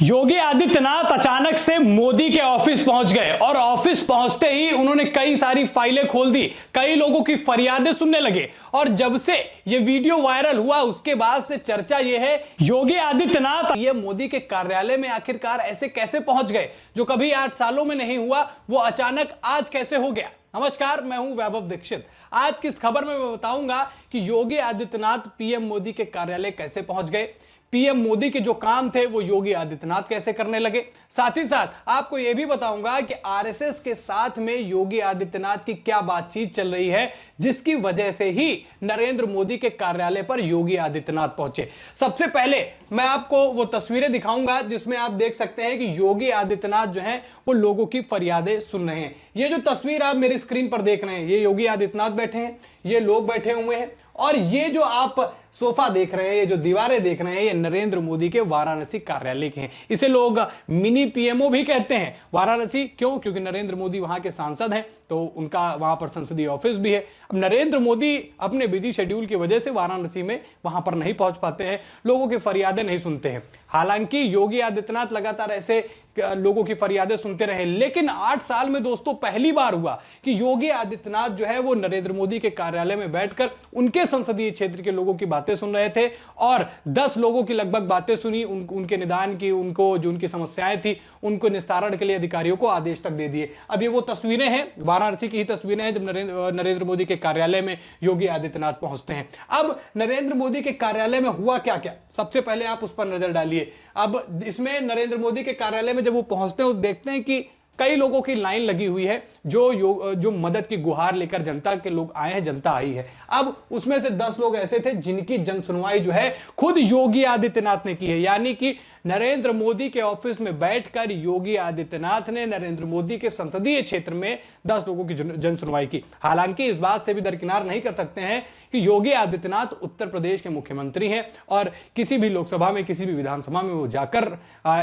योगी आदित्यनाथ अचानक से मोदी के ऑफिस पहुंच गए और ऑफिस पहुंचते ही उन्होंने कई सारी फाइलें खोल दी, कई लोगों की फरियादें सुनने लगे। और जब से ये वीडियो वायरल हुआ उसके बाद से चर्चा ये है, योगी आदित्यनाथ ये मोदी के कार्यालय में आखिरकार ऐसे कैसे पहुंच गए जो कभी 8 सालों में नहीं हुआ, वो अचानक आज कैसे हो गया। नमस्कार, मैं हूं वैभव दीक्षित। आज की इस खबर में मैं बताऊंगा कि योगी आदित्यनाथ पीएम मोदी के कार्यालय कैसे पहुंच गए, पीएम मोदी के जो काम थे वो योगी आदित्यनाथ कैसे करने लगे। साथ ही साथ आपको यह भी बताऊंगा कि आरएसएस के साथ में योगी आदित्यनाथ की क्या बातचीत चल रही है जिसकी वजह से ही नरेंद्र मोदी के कार्यालय पर योगी आदित्यनाथ पहुंचे। सबसे पहले मैं आपको वो तस्वीरें दिखाऊंगा जिसमें आप देख सकते हैं कि योगी आदित्यनाथ जो हैं वो लोगों की फरियादें सुन रहे हैं। ये जो तस्वीर आप मेरी स्क्रीन पर देख रहे हैं, ये योगी आदित्यनाथ बैठे हैं, ये लोग बैठे हुए हैं और ये जो आप सोफा देख रहे हैं, ये जो दीवारें देख रहे हैं, ये नरेंद्र मोदी के वाराणसी कार्यालय के हैं। इसे लोग मिनी पीएमओ भी कहते हैं। वाराणसी क्यों? क्योंकि नरेंद्र मोदी वहां के सांसद हैं तो उनका वहां पर संसदीय ऑफिस भी है। अब नरेंद्र मोदी अपने बिजी शेड्यूल की वजह से वाराणसी में वहां पर नहीं पहुंच पाते हैं, लोगों की फरियादें नहीं सुनते हैं। हालांकि योगी आदित्यनाथ लगातार ऐसे लोगों की फरियादें सुनते रहे, लेकिन 8 साल में दोस्तों पहली बार हुआ कि योगी आदित्यनाथ जो है वो नरेंद्र मोदी के कार्यालय में बैठकर उनके संसदीय क्षेत्र के लोगों की बातें सुन रहे थे और 10 लोगों की लगभग बातें सुनी, उनके निदान की, उनको जो उनकी समस्याएं थी उनको निस्तारण के लिए अधिकारियों को आदेश तक दे दिए। अब ये वो तस्वीरें हैं, वाराणसी की ही तस्वीरें हैं जब नरेंद्र मोदी के कार्यालय में योगी आदित्यनाथ पहुंचते हैं। अब नरेंद्र मोदी के कार्यालय में हुआ क्या क्या, सबसे पहले आप उस पर नजर डालिए। अब इसमें नरेंद्र मोदी के कार्यालय में जब वो पहुंचते हैं वो देखते हैं कि कई लोगों की लाइन लगी हुई है जो मदद की गुहार लेकर जनता के लोग आए हैं, जनता आई है। अब उसमें से 10 लोग ऐसे थे जिनकी जन सुनवाई जो है खुद योगी आदित्यनाथ ने की है, यानी कि नरेंद्र मोदी के ऑफिस में बैठकर योगी आदित्यनाथ ने नरेंद्र मोदी के संसदीय क्षेत्र में 10 लोगों की जन सुनवाई की। हालांकि इस बात से भी दरकिनार नहीं कर सकते हैं कि योगी आदित्यनाथ उत्तर प्रदेश के मुख्यमंत्री हैं और किसी भी लोकसभा में, किसी भी विधानसभा में वो जाकर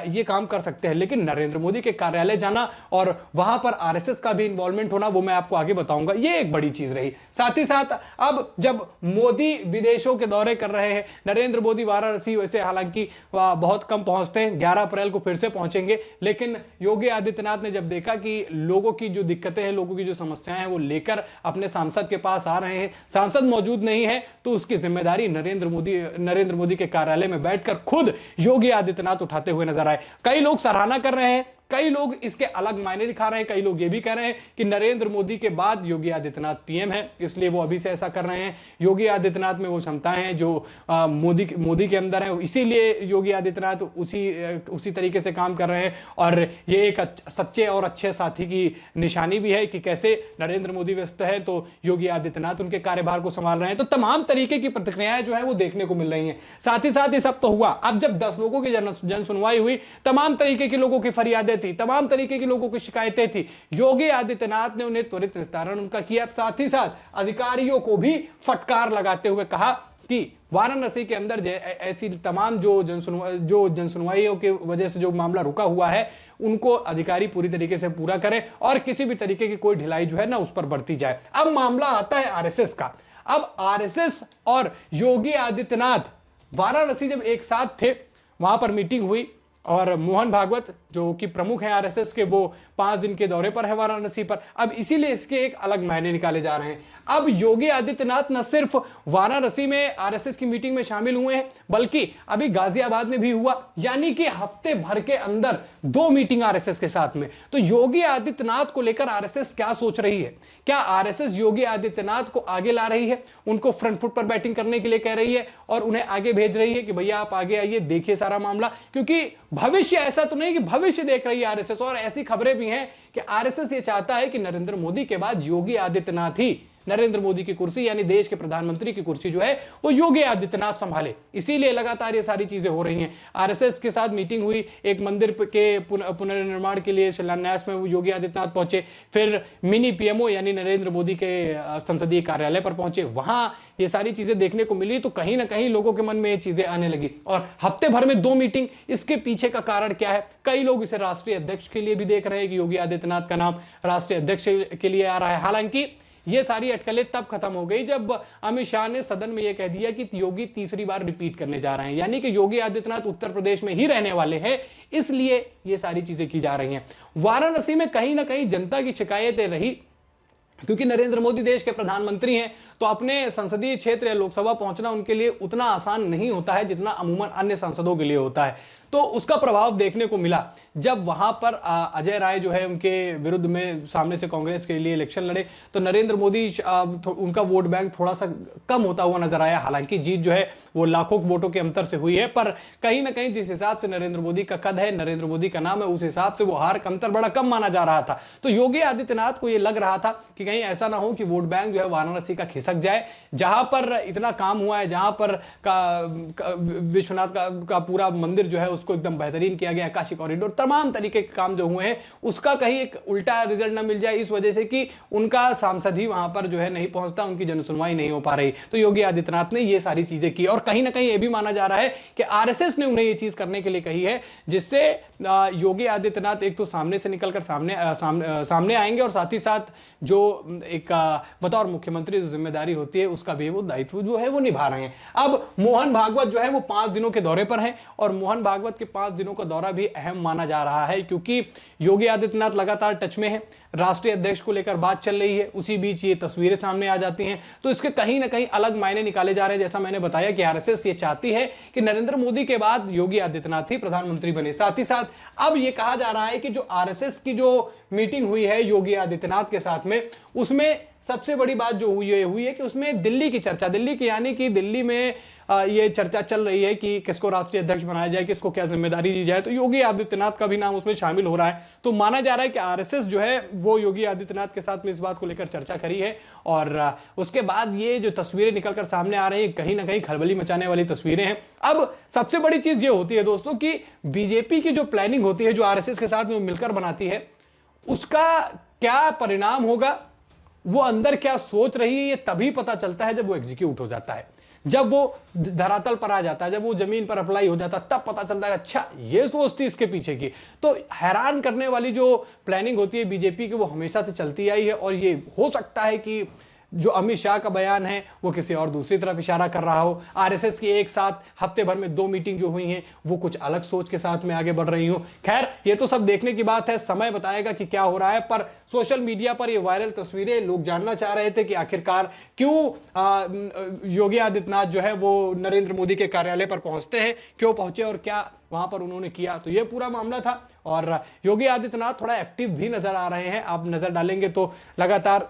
ये काम कर सकते हैं, लेकिन नरेंद्र मोदी के कार्यालय जाना और वहां पर आरएसएस का भी इन्वॉल्वमेंट होना वो मैं आपको आगे बताऊंगा, ये एक बड़ी चीज रही। साथ ही साथ अब जब मोदी विदेशों के दौरे कर रहे हैं, नरेंद्र मोदी वाराणसी वैसे हालांकि बहुत कम पहुंचते हैं, 11 अप्रैल को फिर से पहुंचेंगे, लेकिन योगी आदित्यनाथ ने जब देखा कि लोगों की जो दिक्कतें हैं, लोगों की जो समस्याएं हैं वो लेकर अपने सांसद के पास आ रहे हैं, सांसद मौजूद नहीं है तो उसकी जिम्मेदारी नरेंद्र मोदी के कार्यालय में बैठकर खुद योगी आदित्यनाथ उठाते हुए नजर आए। कई लोग सराहना कर रहे हैं, कई लोग इसके अलग मायने दिखा रहे हैं, कई लोग ये भी कह रहे हैं कि नरेंद्र मोदी के बाद योगी आदित्यनाथ पीएम है इसलिए वो अभी से ऐसा कर रहे हैं। योगी आदित्यनाथ में वो क्षमताएं हैं जो मोदी के अंदर है, इसीलिए योगी आदित्यनाथ उसी तरीके से काम कर रहे हैं और ये एक सच्चे और अच्छे साथी की निशानी भी है कि कैसे नरेंद्र मोदी व्यस्त है तो योगी आदित्यनाथ उनके कार्यभार को संभाल रहे हैं। तो तमाम तरीके की प्रतिक्रियाएं जो है वो देखने को मिल रही हैं। साथ ही साथ ये सब तो हुआ, अब जब 10 लोगों की जन सुनवाई हुई, तमाम तरीके के लोगों की फरियादें थी, तमाम तरीके के लोगों की शिकायतें थी, योगी आदित्यनाथ ने उन्हें त्वरित निस्तारण उनका किया। साथ ही साथ अधिकारियों को भी फटकार लगाते हुए कहा कि वाराणसी के अंदर ऐसी तमाम जो जन सुनवाइयों की वजह से जो मामला रुका हुआ है उनको अधिकारी पूरी तरीके से पूरा करें और किसी भी तरीके की कोई ढिलाई जो है ना उस पर बढ़ती जाए। अब मामला आता है आरएसएस का। अब आरएसएस और योगी आदित्यनाथ वाराणसी जब एक साथ थे, वहां पर मीटिंग हुई और मोहन भागवत जो कि प्रमुख हैं आरएसएस के, वो 5 दिन के दौरे पर है वाराणसी पर। अब इसीलिए इसके एक अलग मायने निकाले जा रहे हैं। अब योगी आदित्यनाथ न सिर्फ वाराणसी में आरएसएस की मीटिंग में शामिल हुए हैं बल्कि अभी गाजियाबाद में भी हुआ, यानी कि हफ्ते भर के अंदर 2 मीटिंग आरएसएस के साथ में। तो योगी आदित्यनाथ को लेकर आरएसएस क्या सोच रही है? क्या आरएसएस योगी आदित्यनाथ को आगे ला रही है, उनको फ्रंट फुट पर बैटिंग करने के लिए कह रही है और उन्हें आगे भेज रही है कि भैया आप आगे आइए, देखिए सारा मामला? क्योंकि भविष्य ऐसा तो नहीं कि भविष्य देख रही है आरएसएस, और ऐसी खबरें भी हैं कि आरएसएस ये चाहता है कि नरेंद्र मोदी के बाद योगी आदित्यनाथ ही नरेंद्र मोदी की कुर्सी यानी देश के प्रधानमंत्री की कुर्सी जो है वो योगी आदित्यनाथ संभाले। इसीलिए लगातार ये सारी चीजें हो रही हैं। आरएसएस के साथ मीटिंग हुई, एक मंदिर के पुनर्निर्माण के लिए शिलान्यास में वो योगी आदित्यनाथ पहुंचे, फिर मिनी पीएमओ यानी नरेंद्र मोदी के संसदीय कार्यालय पर पहुंचे, वहां ये सारी चीजें देखने को मिली। तो कहीं ना कहीं लोगों के मन में ये चीजें आने लगी और हफ्ते भर में 2 मीटिंग, इसके पीछे का कारण क्या है? कई लोग इसे राष्ट्रीय अध्यक्ष के लिए भी देख रहे हैं कि योगी आदित्यनाथ का नाम राष्ट्रीय अध्यक्ष के लिए आ रहा है। हालांकि ये सारी अटकलें तब खत्म हो गई जब अमित शाह ने सदन में यह कह दिया कि योगी तीसरी बार रिपीट करने जा रहे हैं, यानी कि योगी आदित्यनाथ उत्तर प्रदेश में ही रहने वाले हैं, इसलिए ये सारी चीजें की जा रही हैं। वाराणसी में कहीं ना कहीं जनता की शिकायतें रही, क्योंकि नरेंद्र मोदी देश के प्रधानमंत्री हैं, तो अपने संसदीय क्षेत्र या लोकसभा पहुंचना उनके लिए उतना आसान नहीं होता है जितना अमूमन अन्य सांसदों के लिए होता है। तो उसका प्रभाव देखने को मिला जब वहां पर अजय राय जो है उनके विरुद्ध में सामने से कांग्रेस के लिए इलेक्शन लड़े, तो नरेंद्र मोदी उनका वोट बैंक थोड़ा सा कम होता हुआ नजर आया। हालांकि जीत जो है वो लाखों वोटों के अंतर से हुई है, पर कहीं ना कहीं जिस हिसाब से नरेंद्र मोदी का कद है, नरेंद्र मोदी का नाम है, उस हिसाब से वो हार का अंतर बड़ा कम माना जा रहा था। तो योगी आदित्यनाथ को यह लग रहा था कि कहीं ऐसा ना हो कि वोट बैंक जो है वाराणसी का खिसक जाए, जहां पर इतना काम हुआ है, जहां पर विश्वनाथ का पूरा मंदिर जो है उसको एकदम बेहतरीन किया गया, काशी कॉरिडोर, तमाम तरीके के काम जो हुए हैं, उसका कहीं एक उल्टा रिजल्ट ना मिल जाए इस वजह से कि उनका सांसद ही वहां पर जो है नहीं पहुंचता, उनकी जनसुनवाई नहीं हो पा रही। तो योगी आदित्यनाथ ने ये सारी चीजें की, और कहीं ना कहीं यह भी माना जा रहा है कि आरएसएस ने उन्हें यह चीज करने के लिए कही है, जिससे योगी आदित्यनाथ एक तो सामने से निकलकर सामने आएंगे, और साथ ही साथ जो एक बतौर मुख्यमंत्री जो जिम्मेदारी होती है उसका भी वो दायित्व जो है वो निभा रहे हैं। अब मोहन भागवत जो है वो 5 दिनों के दौरे पर हैं, और मोहन भागवत के 5 दिनों का दौरा भी अहम माना जा रहा है, क्योंकि योगी आदित्यनाथ लगातार टच में है, राष्ट्रीय अध्यक्ष को लेकर बात चल रही है, उसी बीच ये तस्वीरें सामने आ जाती हैं। तो इसके कहीं ना कहीं अलग मायने निकाले जा रहे हैं। जैसा मैंने बताया कि आरएसएस ये चाहती है कि नरेंद्र मोदी के बाद योगी आदित्यनाथ ही प्रधानमंत्री बने। साथ ही साथ अब ये कहा जा रहा है कि जो आरएसएस की जो मीटिंग हुई है योगी आदित्यनाथ के साथ में, उसमें सबसे बड़ी बात जो हुई है कि उसमें दिल्ली की चर्चा, दिल्ली की यानी कि दिल्ली में ये चर्चा चल रही है कि किसको राष्ट्रीय अध्यक्ष बनाया जाए, किसको क्या जिम्मेदारी दी जाए, तो योगी आदित्यनाथ का भी नाम उसमें शामिल हो रहा है। तो माना जा रहा है कि आरएसएस जो है वो योगी आदित्यनाथ के साथ में इस बात को लेकर चर्चा करी है, और उसके बाद ये जो तस्वीरें निकलकर सामने आ रही है कहीं ना कहीं खलबली मचाने वाली तस्वीरें हैं। अब सबसे बड़ी चीज ये होती है दोस्तों कि बीजेपी की जो प्लानिंग होती है, जो आरएसएस के साथ में मिलकर बनाती है, उसका क्या परिणाम होगा, वो अंदर क्या सोच रही है, ये तभी पता चलता है जब वो एग्जीक्यूट हो जाता है, जब वो धरातल पर आ जाता है, जब वो जमीन पर अप्लाई हो जाता है, तब पता चलता है अच्छा ये सोचती इसके पीछे की। तो हैरान करने वाली जो प्लानिंग होती है बीजेपी की वो हमेशा से चलती आई है, और ये हो सकता है कि जो अमित शाह का बयान है वो किसी और दूसरी तरफ इशारा कर रहा हो। आरएसएस की एक साथ हफ्ते भर में 2 मीटिंग जो हुई हैं वो कुछ अलग सोच के साथ में आगे बढ़ रही हो। खैर ये तो सब देखने की बात है, समय बताएगा कि क्या हो रहा है। पर सोशल मीडिया पर ये वायरल तस्वीरें, लोग जानना चाह रहे थे कि आखिरकार क्यों योगी आदित्यनाथ जो है वो नरेंद्र मोदी के कार्यालय पर पहुंचते हैं, क्यों पहुंचे और क्या वहां पर उन्होंने किया। तो ये पूरा मामला था, और योगी आदित्यनाथ थोड़ा एक्टिव भी नजर आ रहे हैं। आप नजर डालेंगे तो लगातार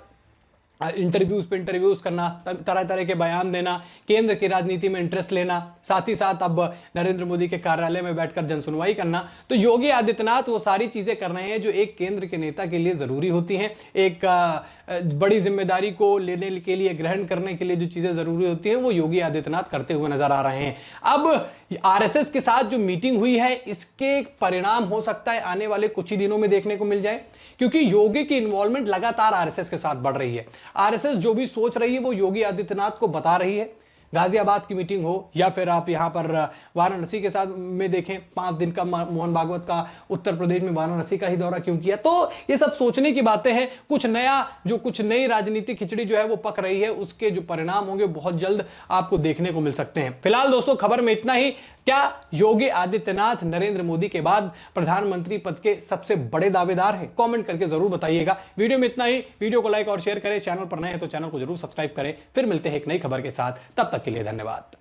इंटरव्यूज पे इंटरव्यूज करना, तरह तरह के बयान देना, केंद्र की राजनीति में इंटरेस्ट लेना, साथ ही साथ अब नरेंद्र मोदी के कार्यालय में बैठकर जनसुनवाई करना। तो योगी आदित्यनाथ वो सारी चीजें कर रहे हैं जो एक केंद्र के नेता के लिए जरूरी होती हैं। एक बड़ी जिम्मेदारी को लेने के लिए, ग्रहण करने के लिए जो चीजें जरूरी होती हैं वो योगी आदित्यनाथ करते हुए नजर आ रहे हैं। अब आरएसएस के साथ जो मीटिंग हुई है इसके परिणाम हो सकता है आने वाले कुछ ही दिनों में देखने को मिल जाए, क्योंकि योगी की इन्वॉल्वमेंट लगातार आरएसएस के साथ बढ़ रही है। आरएसएस जो भी सोच रही है वो योगी आदित्यनाथ को बता रही है। गाजियाबाद की मीटिंग हो या फिर आप यहां पर वाराणसी के साथ में देखें, 5 दिन का मोहन भागवत का उत्तर प्रदेश में वाराणसी का ही दौरा क्यों किया। तो ये सब सोचने की बातें हैं। कुछ नई राजनीतिक खिचड़ी जो है वो पक रही है, उसके जो परिणाम होंगे बहुत जल्द आपको देखने को मिल सकते हैं। फिलहाल दोस्तों खबर में इतना ही। क्या योगी आदित्यनाथ नरेंद्र मोदी के बाद प्रधानमंत्री पद के सबसे बड़े दावेदार हैं? कमेंट करके जरूर बताइएगा। वीडियो में इतना ही। वीडियो को लाइक और शेयर करें, चैनल पर नए हैं तो चैनल को जरूर सब्सक्राइब करें। फिर मिलते हैं एक नई खबर के साथ, तब तक के लिए धन्यवाद।